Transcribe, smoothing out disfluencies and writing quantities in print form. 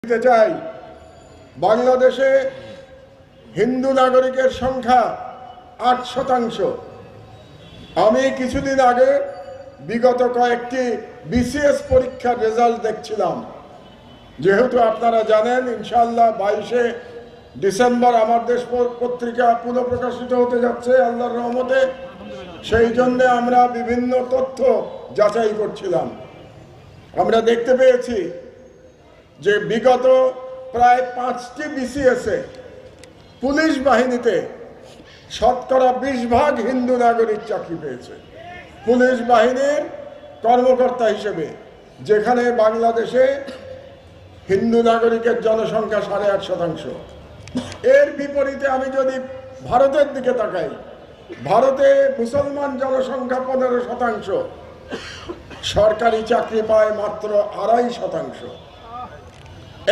দিতে চাই, বাংলাদেশে হিন্দু নাগরিকের সংখ্যা 8%। আমি কিছুদিন আগে বিগত কয়েকটি বিসিএস পরীক্ষার রেজাল্ট দেখছিলাম। যেহেতু আপনারা জানেন, ইনশাআল্লাহ 22শে ডিসেম্বর আমার দেশ পত্রিকা পুনঃপ্রকাশিত হতে যাচ্ছে আল্লাহর রহমতে। সেই জন্য আমরা বিভিন্ন তথ্য যাচাই করছিলাম। আমরা দেখতে পেয়েছি যে বিগত প্রায় 5টি বিসিএসে পুলিশ বাহিনীতে শতকরা 20% হিন্দু নাগরিক চাকরি পেয়েছে পুলিশ বাহিনীর কর্মকর্তা হিসেবে, যেখানে বাংলাদেশে হিন্দু নাগরিকের জনসংখ্যা 8.5%। এর বিপরীতে আমি যদি ভারতের দিকে তাকাই, ভারতে মুসলমান জনসংখ্যা 15%, সরকারি চাকরি পায় মাত্র 2.5%।